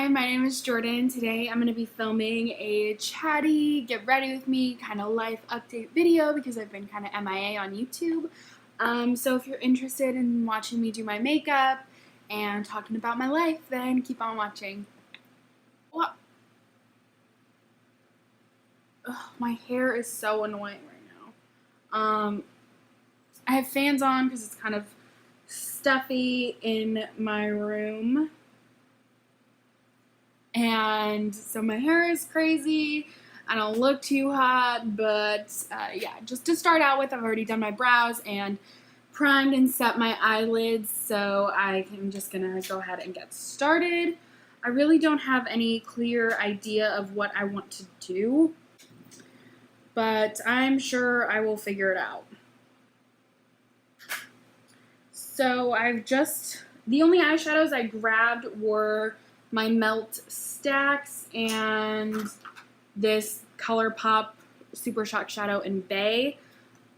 my name is Jordan. Today I'm going to be filming a chatty, get ready with me kind of life update video because I've been kind of MIA on YouTube. So if you're interested in watching me do my makeup and talking about my life, then keep on watching. What? Ugh, my hair is so annoying right now. I have fans on because it's kind of stuffy in my room. And so my hair is crazy. I don't look too hot, but yeah, just to start out with, I've already done my brows and primed and set my eyelids, so I'm just gonna go ahead and get started. I really don't have any clear idea of what I want to do, but I'm sure I will figure it out. So the only eyeshadows I grabbed were my Melt Stacks and this Colourpop Super Shock Shadow in Bay.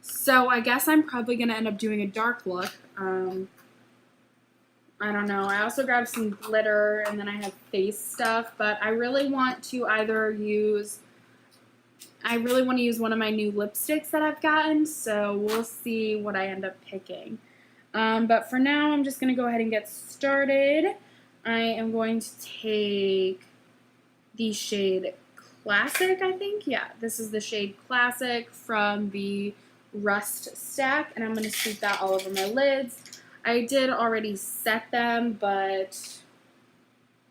So I guess I'm probably going to end up doing a dark look. I don't know. I also grabbed some glitter and then I have face stuff, but I really want to use one of my new lipsticks that I've gotten, so we'll see what I end up picking. But for now, I'm just going to go ahead and get started. I am going to take the shade Classic, I think. Yeah, this is the shade Classic from the Rust stack, and I'm going to scoop that all over my lids. I did already set them, but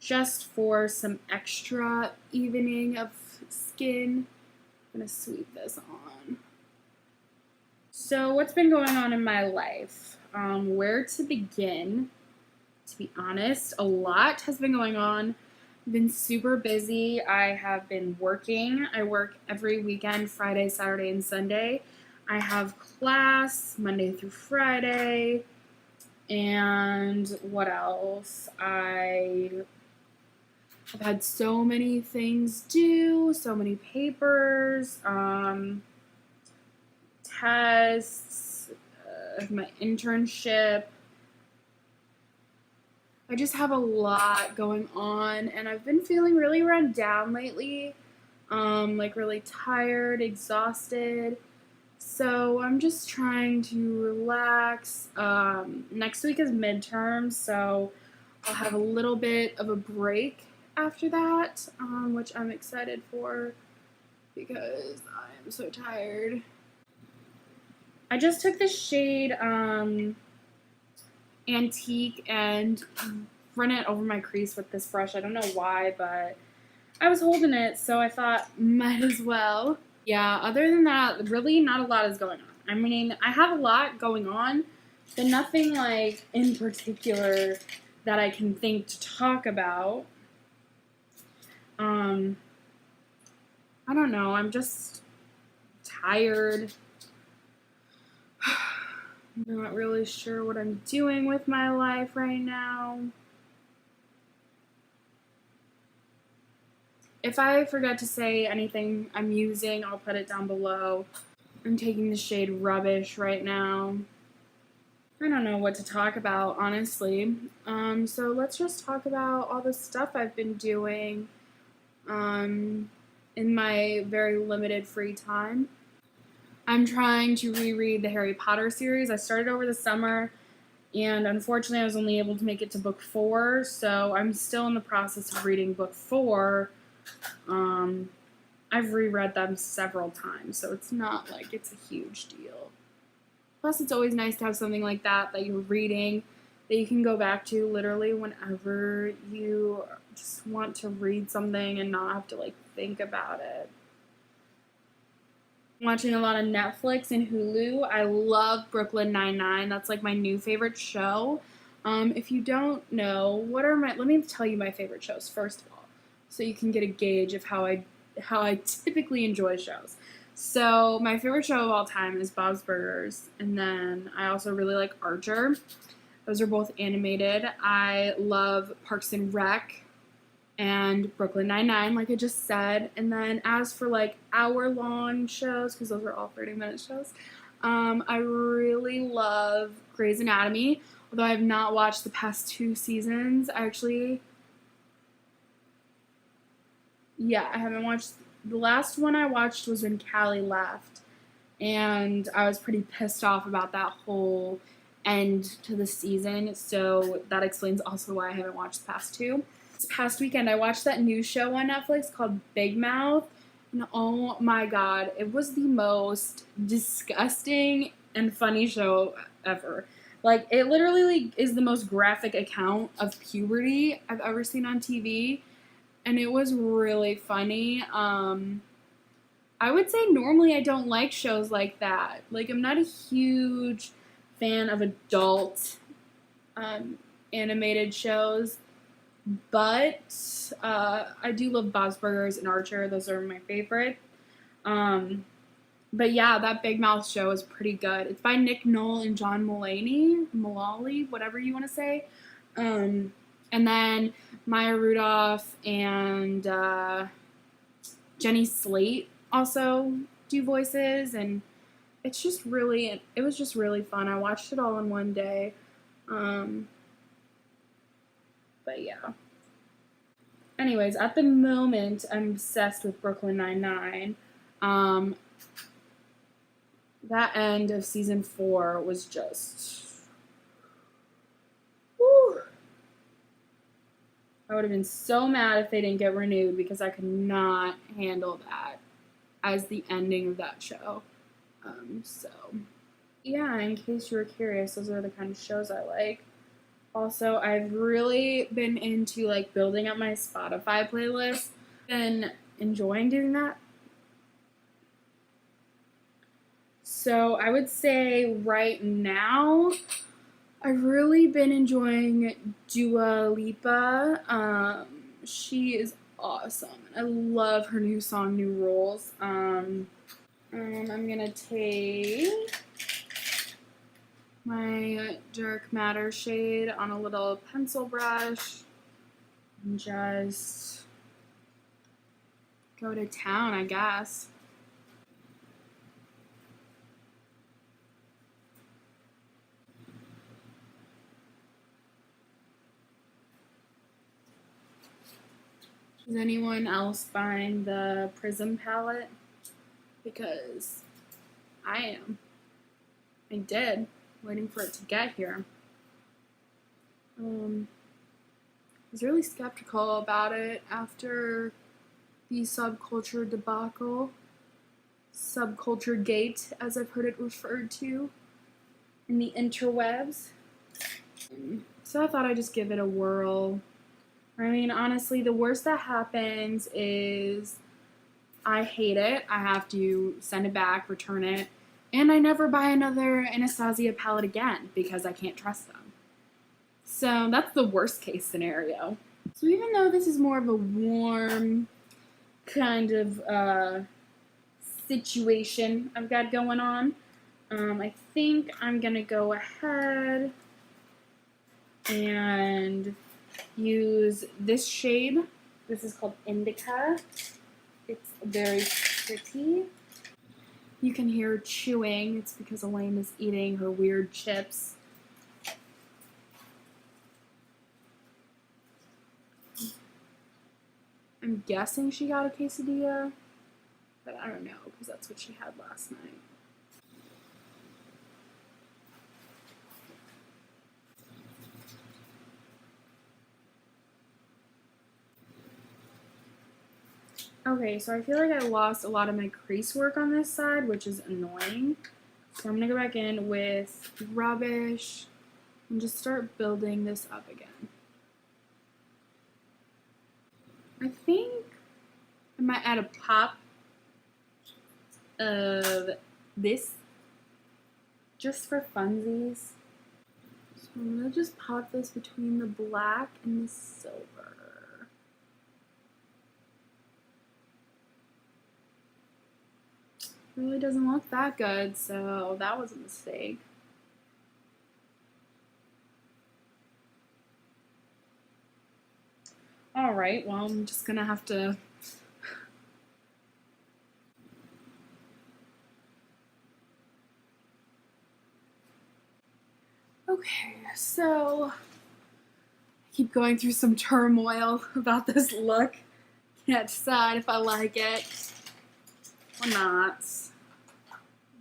just for some extra evening of skin, I'm going to sweep this on. So what's been going on in my life? Where to begin? To be honest, a lot has been going on. I've been super busy. I have been working. I work every weekend, Friday, Saturday, and Sunday. I have class Monday through Friday. And what else? I've had so many things due, so many papers, tests, my internship. I just have a lot going on, and I've been feeling really run down lately, like really tired, exhausted, so I'm just trying to relax. Next week is midterm, so I'll have a little bit of a break after that, which I'm excited for because I'm so tired. I just took the shade, Antique and run it over my crease with this brush. I don't know why, but I was holding it, so I thought might as well. Yeah, other than that, really not a lot is going on. I mean, I have a lot going on, but nothing like in particular that I can think to talk about. I don't know, I'm just tired. I'm not really sure what I'm doing with my life right now. If I forget to say anything I'm using, I'll put it down below. I'm taking the shade Rubbish right now. I don't know what to talk about, honestly. So let's just talk about all the stuff I've been doing in my very limited free time. I'm trying to reread the Harry Potter series. I started over the summer, and unfortunately I was only able to make it to book 4, so I'm still in the process of reading book 4. I've reread them several times, so it's not like it's a huge deal. Plus, it's always nice to have something like that you're reading that you can go back to literally whenever you just want to read something and not have to like think about it. I'm watching a lot of Netflix and Hulu. I love Brooklyn Nine-Nine. That's like my new favorite show. If you don't know, let me tell you my favorite shows first of all, so you can get a gauge of how I typically enjoy shows. So my favorite show of all time is Bob's Burgers, and then I also really like Archer. Those are both animated. I love Parks and Rec and Brooklyn Nine-Nine, like I just said. And then as for like hour-long shows, because those are all 30-minute shows, I really love Grey's Anatomy, although I have not watched the past 2 seasons. I actually Yeah, I haven't watched. The last one I watched was when Callie left, and I was pretty pissed off about that whole end to the season. So that explains also why I haven't watched the past two. This past weekend, I watched that new show on Netflix called Big Mouth, and oh my god, it was the most disgusting and funny show ever. Like, it literally is the most graphic account of puberty I've ever seen on TV, and it was really funny. I would say normally I don't like shows like that. Like, I'm not a huge fan of adult animated shows, but I do love Bob's Burgers and Archer. Those are my favorite. But yeah, that Big Mouth show is pretty good. It's by Nick Knoll and John Mulaney, whatever you want to say. And then Maya Rudolph and Jenny Slate also do voices, and it was just really fun. I watched it all in one day. But yeah. Anyways, at the moment, I'm obsessed with Brooklyn Nine-Nine. That end of season 4 was just... whew. I would have been so mad if they didn't get renewed because I could not handle that as the ending of that show. So, yeah, in case you were curious, those are the kind of shows I like. Also, I've really been into, like, building up my Spotify playlist. Been enjoying doing that. So, I would say right now, I've really been enjoying Dua Lipa. She is awesome. I love her new song, New Rules. I'm gonna take my Dark Matter shade on a little pencil brush and just go to town, I guess. Is anyone else buying the Prism palette? Because I am. I did. Waiting for it to get here. I was really skeptical about it after the subculture debacle. Subculture gate, as I've heard it referred to in the interwebs. So I thought I'd just give it a whirl. I mean, honestly, the worst that happens is I hate it. I have to send it back, return it, and I never buy another Anastasia palette again because I can't trust them. So that's the worst case scenario. So even though this is more of a warm kind of situation I've got going on, I think I'm going to go ahead and use this shade. This is called Indica. It's very pretty. You can hear chewing. It's because Elaine is eating her weird chips. I'm guessing she got a quesadilla, but I don't know because that's what she had last night. Okay, so I feel like I lost a lot of my crease work on this side, which is annoying. So I'm going to go back in with Rubbish and just start building this up again. I think I might add a pop of this just for funsies. So I'm going to just pop this between the black and the silver. Really doesn't look that good, so that was a mistake. Alright, well, I'm just gonna have to okay, so I keep going through some turmoil about this look. Can't decide if I like it or not.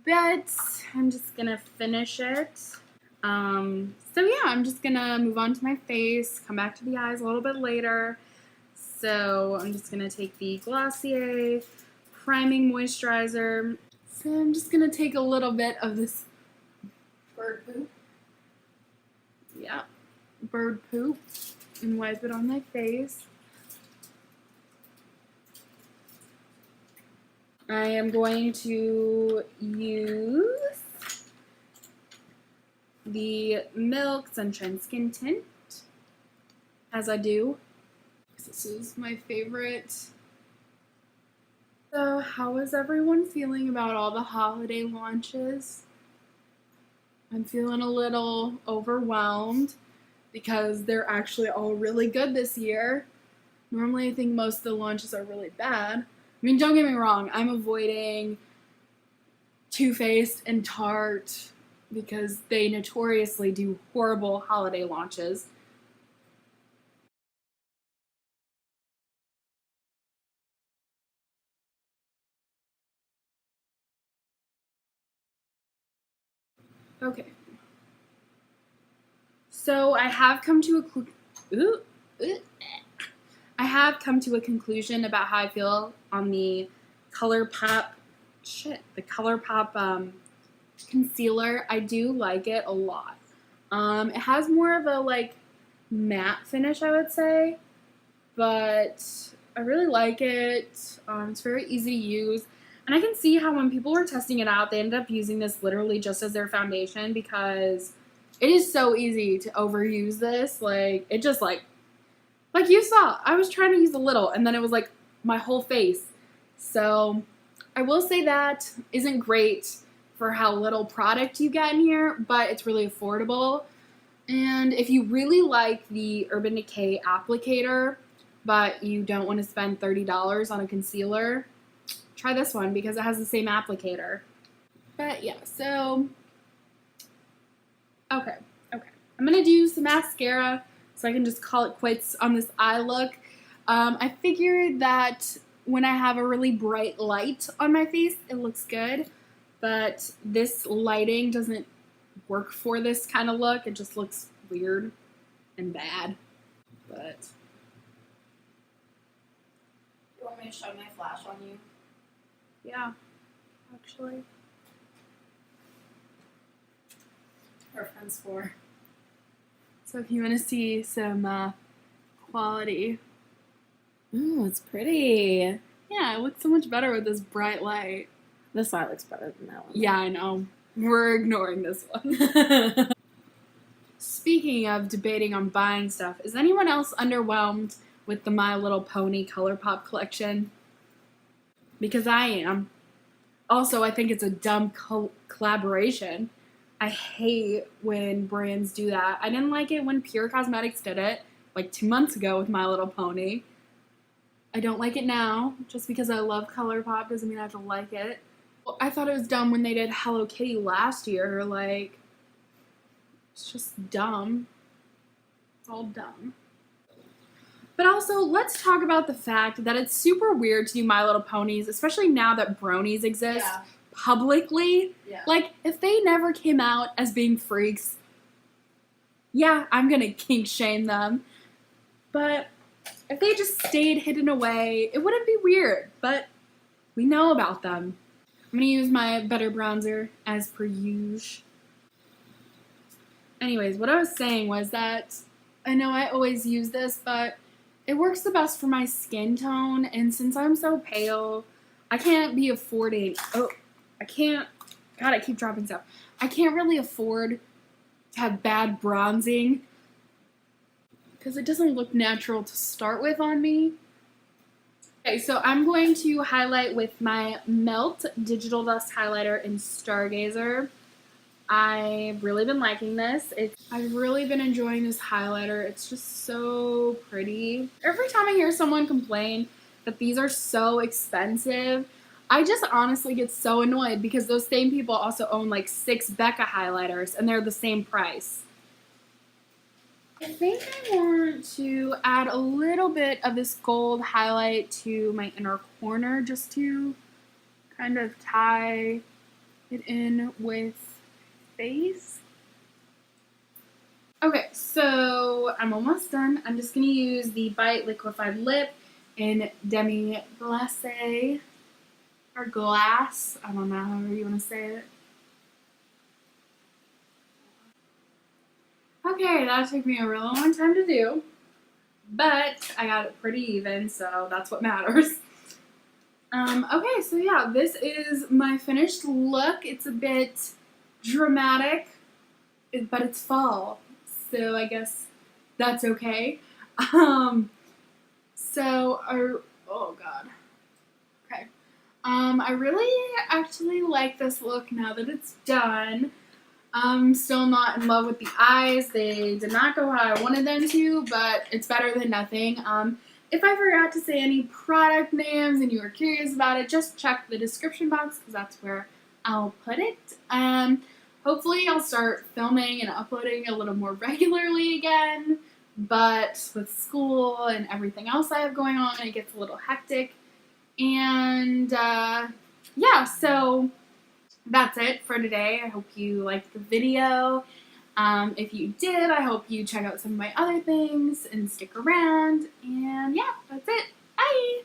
But I'm just gonna finish it. So yeah, I'm just gonna move on to my face, come back to the eyes a little bit later. So I'm just gonna take the Glossier Priming Moisturizer. So I'm just gonna take a little bit of this bird poop. Yeah, bird poop, and wipe it on my face. I am going to use the Milk Sunshine Skin Tint, as I do. This is my favorite. So, how is everyone feeling about all the holiday launches? I'm feeling a little overwhelmed because they're actually all really good this year. Normally, I think most of the launches are really bad. I mean, don't get me wrong, I'm avoiding Too Faced and Tarte because they notoriously do horrible holiday launches. Okay. So I have come to a conclusion about how I feel on the Colourpop concealer. I do like it a lot. It has more of a like matte finish, I would say, but I really like it. It's very easy to use. And I can see how when people were testing it out, they ended up using this literally just as their foundation because it is so easy to overuse this. Like, it just like you saw, I was trying to use a little and then it was like my whole face. So I will say that isn't great for how little product you get in here, but it's really affordable. And if you really like the Urban Decay applicator, but you don't want to spend $30 on a concealer, try this one because it has the same applicator. But yeah, so, okay. I'm going to do some mascara so I can just call it quits on this eye look. I figured that when I have a really bright light on my face, it looks good, but this lighting doesn't work for this kind of look. It just looks weird and bad, but. You want me to show my flash on you? Yeah, actually. Our friends for. So if you want to see some quality. Ooh, it's pretty. Yeah, it looks so much better with this bright light. This eye looks better than that one. Yeah, I know. We're ignoring this one. Speaking of debating on buying stuff, is anyone else underwhelmed with the My Little Pony Colourpop collection? Because I am. Also, I think it's a dumb collaboration. I hate when brands do that. I didn't like it when Pure Cosmetics did it, like 2 months ago with My Little Pony. I don't like it now. Just because I love Colourpop doesn't mean I have to like it. Well, I thought it was dumb when they did Hello Kitty last year. Like, it's just dumb. It's all dumb. But also, let's talk about the fact that it's super weird to do My Little Ponies, especially now that bronies exist. Yeah. Publicly. Yeah. Like, if they never came out as being freaks, yeah, I'm gonna kink shame them. But if they just stayed hidden away, it wouldn't be weird. But we know about them. I'm gonna use my Better Bronzer as per usual. Anyways, what I was saying was that I know I always use this, but it works the best for my skin tone. And since I'm so pale, I can't be affording. God, I keep dropping stuff. I can't really afford to have bad bronzing because it doesn't look natural to start with on me. Okay, so I'm going to highlight with my Melt Digital Dust Highlighter in Stargazer. I've really been liking this. I've really been enjoying this highlighter. It's just so pretty. Every time I hear someone complain that these are so expensive, I just honestly get so annoyed because those same people also own like 6 Becca highlighters and they're the same price. I think I want to add a little bit of this gold highlight to my inner corner just to kind of tie it in with face. Okay, so I'm almost done. I'm just going to use the Bite Liquified Lip in Demi Glace, or Glace, I don't know, however you want to say it. Okay, that took me a really long time to do, but I got it pretty even, so that's what matters. Okay, so yeah, this is my finished look. It's a bit dramatic, but it's fall, so I guess that's okay. Oh god. Okay. I really actually like this look now that it's done. I'm still not in love with the eyes. They did not go how I wanted them to, but it's better than nothing. If I forgot to say any product names and you were curious about it, just check the description box because that's where I'll put it. Hopefully I'll start filming and uploading a little more regularly again, but with school and everything else I have going on, it gets a little hectic. And yeah, so that's it for today. I hope you liked the video. If you did, I hope you check out some of my other things and stick around. And yeah, that's it. Bye!